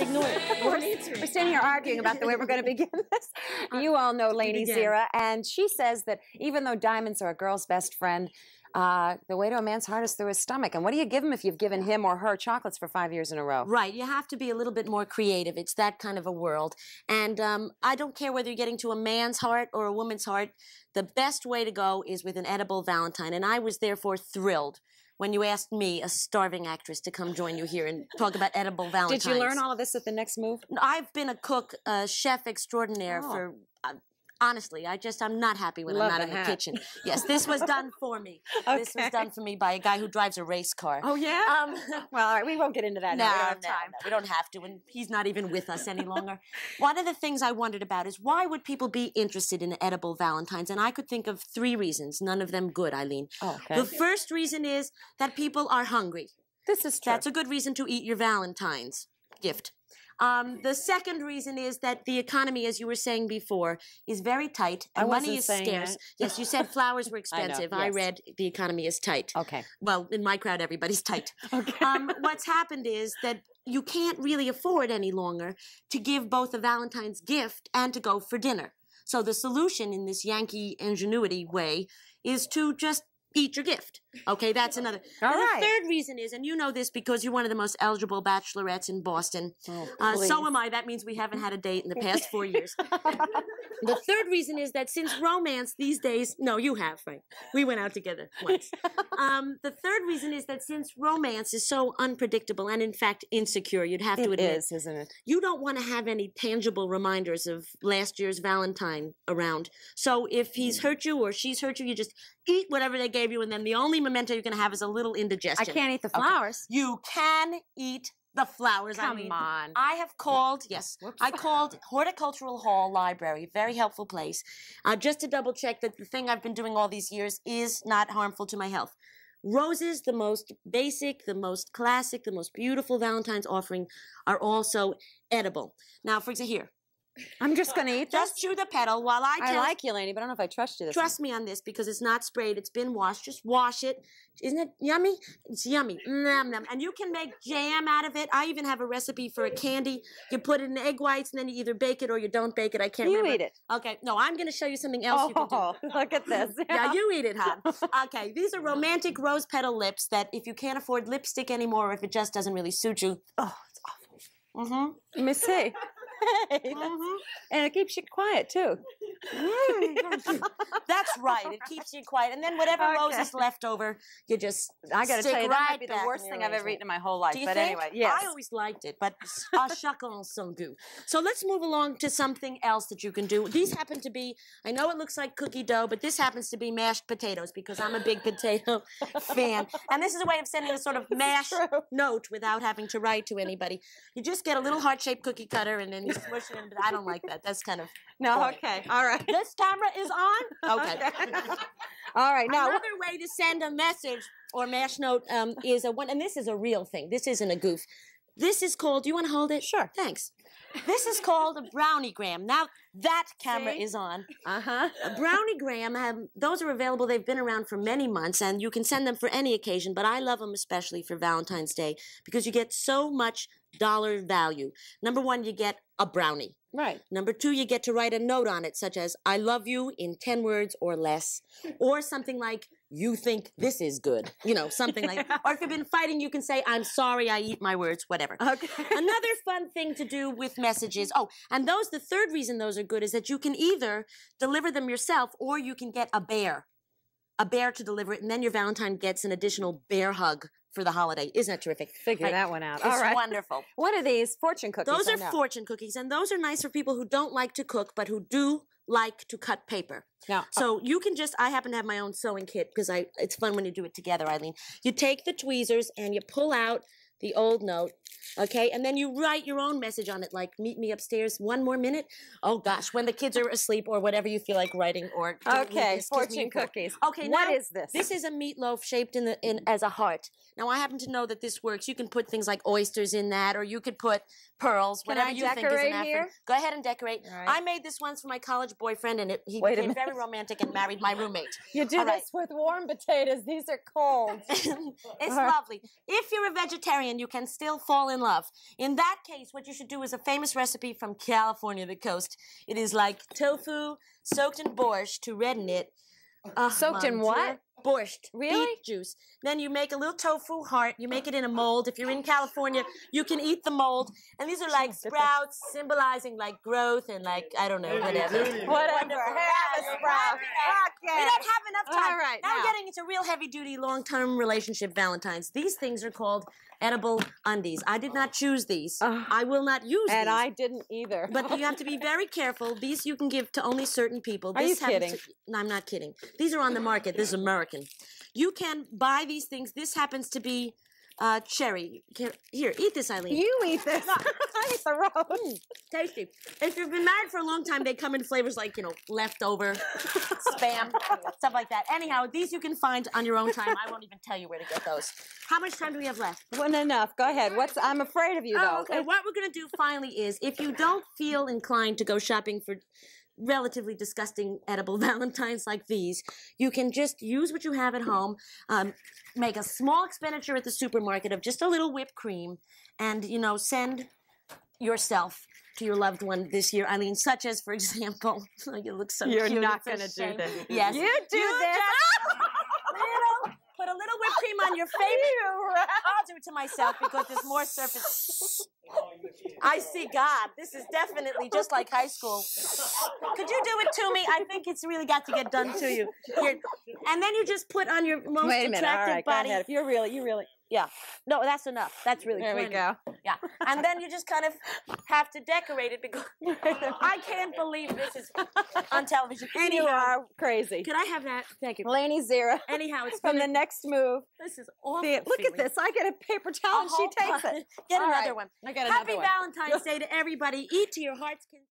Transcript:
ignore it. We're standing here arguing about the way we're going to begin this. You all know Lanie Zera, and she says that even though diamonds are a girl's best friend, the way to a man's heart is through his stomach. And what do you give him if you've given him or her chocolates for 5 years in a row? Right. You have to be a little bit more creative. It's that kind of a world. And I don't care whether you're getting to a man's heart or a woman's heart. The best way to go is with an edible Valentine. And I was therefore thrilled when you asked me, a starving actress, to come join you here and talk about edible Valentines. Did you learn all of this at the Next Move? I've been a cook, a chef extraordinaire for... honestly, I'm not happy when I'm not in the kitchen. Yes, this was done for me. Okay. This was done for me by a guy who drives a race car. Oh, yeah? Well, all right, we won't get into that now. We don't have time. No, we don't have to, and he's not even with us any longer. One of the things I wondered about is why would people be interested in edible Valentines? And I could think of 3 reasons, none of them good, Eileen. Oh, okay. The first reason is that people are hungry. This is true. That's a good reason to eat your Valentine's gift. The second reason is that the economy, as you were saying before, is very tight and money is scarce. Yes, you said flowers were expensive. I read the economy is tight. Okay. Well, in my crowd, everybody's tight. Okay. What's happened is that you can't really afford any longer to give both a Valentine's gift and to go for dinner. So the solution in this Yankee ingenuity way is to just eat your gift. Okay, that's another. All right. The third reason is, and you know this because you're one of the most eligible bachelorettes in Boston. Oh, so am I. That means we haven't had a date in the past 4 years. The third reason is that since romance these days, no, you have, right? We went out together once. The third reason is that since romance is so unpredictable and in fact insecure, you'd have to admit. It is, isn't it? You don't want to have any tangible reminders of last year's Valentine around. So if he's hurt you or she's hurt you, you just eat whatever they gave you, and then the only memento you're going to have is a little indigestion. I can't eat the flowers. Okay. You can eat the flowers. Come on. I have called, yes, I called Horticultural Hall Library, very helpful place, just to double check that the thing I've been doing all these years is not harmful to my health. Roses, the most basic, the most classic, the most beautiful Valentine's offering, are also edible. Now, for example, here. I'm just going to eat this? Just chew the petal while I tell... I like you, Lanie, but I don't know if I trust you this Trust me on this because it's not sprayed. It's been washed. Just wash it. Isn't it yummy? It's yummy. Nom, nom. And you can make jam out of it. I even have a recipe for a candy. You put it in egg whites, and then you either bake it or you don't bake it. I can't remember. You eat it. Okay. No, I'm going to show you something else you can do. Look at this. Yeah, you eat it, hon. Okay. These are romantic rose petal lips that if you can't afford lipstick anymore or if it just doesn't really suit you... Oh, it's awful. Mm-hmm. Let me see. Hey, and it keeps you quiet, too. That's right. It keeps you quiet. And then whatever rose is left over, you just I got to tell you, that might be the worst thing I've ever ever eaten in my whole life. Do you but think? Anyway, yes. I always liked it, but chacun son goût. So let's move along to something else that you can do. These happen to be, I know it looks like cookie dough, but this happens to be mashed potatoes because I'm a big potato fan. And this is a way of sending a sort of mash note without having to write to anybody. You just get a little heart-shaped cookie cutter and then you smush it in. I don't like that. That's kind of boring. Okay. All right. This camera is on? Okay. All right. Now, another way to send a message or mash note is a one, and this is a real thing. This isn't a goof. This is called, do you want to hold it? Sure. Thanks. This is called a browniegram. Now, that camera is on. Uh-huh. A browniegram, those are available. They've been around for many months, and you can send them for any occasion, but I love them especially for Valentine's Day because you get so much dollar value. Number 1, you get a brownie. Right. Number 2, you get to write a note on it, such as, I love you in 10 words or less. Or something like, you think this is good. You know, something like that. Or if you've been fighting, you can say, I'm sorry, I eat my words, whatever. Okay. Another fun thing to do with messages. Oh, and the third reason those are good is that you can either deliver them yourself or you can get a bear to deliver it, and then your Valentine gets an additional bear hug for the holiday. Isn't that terrific? Figure that one out. It's wonderful. What are these? Fortune cookies? Those are fortune cookies, and those are nice for people who don't like to cook, but who do like to cut paper. Yeah. So you can just, I happen to have my own sewing kit because it's fun when you do it together, Eileen. You take the tweezers and you pull out the old note, okay? And then you write your own message on it, like, meet me upstairs 1 more minute. Oh, gosh, when the kids are asleep or whatever you feel like writing or... Okay, fortune cookies. Okay, what is this? This is a meatloaf shaped as a heart. Now, I happen to know that this works. You can put things like oysters in that, or you could put pearls, whatever you think is an African. Go ahead and decorate. Right. I made this once for my college boyfriend, and he became very romantic and married my roommate. You do this with warm potatoes. These are cold. It's lovely. If you're a vegetarian, and you can still fall in love. In that case, what you should do is a famous recipe from California, the coast. It is like tofu soaked in borscht to redden it. Soaked in what? Borscht. Really? Beet juice. Then you make a little tofu heart. You make it in a mold. If you're in California, you can eat the mold. And these are like sprouts symbolizing like growth and like, I don't know, whatever. Whatever. Have a sprout. We don't have enough time. All right, now we're now. getting into real heavy-duty, long-term relationship Valentines. These things are called edible undies. I did not choose these. I will not use these. And I didn't either. But you have to be very careful. These you can give to only certain people. Are you This happens kidding? No, I'm not kidding. These are on the market. This is American. You can buy these things. This happens to be cherry. Here, eat this, Eileen. You eat this. I eat the rose. Tasty. If you've been married for a long time, they come in flavors like, leftover, spam, stuff like that. Anyhow, these you can find on your own time. I won't even tell you where to get those. How much time do we have left? Well, enough. Go ahead. I'm afraid of you, though. Oh, okay. What we're going to do finally is, if you don't feel inclined to go shopping for relatively disgusting edible Valentines like these, you can just use what you have at home, make a small expenditure at the supermarket of just a little whipped cream, and, send yourself to your loved one this year, Eileen, such as, for example, you look so You're cute. not going to do this. Yes. You do this. Put a little whipped cream on your favorite. I'll do it to myself because there's more surface. I see God. This is definitely just like high school. Could you do it to me? I think it's really got to get done to you. Here. And then you just put on your most Wait a minute. All attractive right, body. go ahead. If you really. Yeah. No, that's enough. That's really There we plenty. go. Yeah. And then you just kind of have to decorate it because I can't believe this is on television. Anyhow, You are crazy. could I have that? Thank you. Lanie Zera. Anyhow, it's From been the next move. This is awful. Look at this. I get a paper towel and she takes it. Get All another right. one. I got another Happy one. Valentine's Day to everybody. Eat to your heart's content.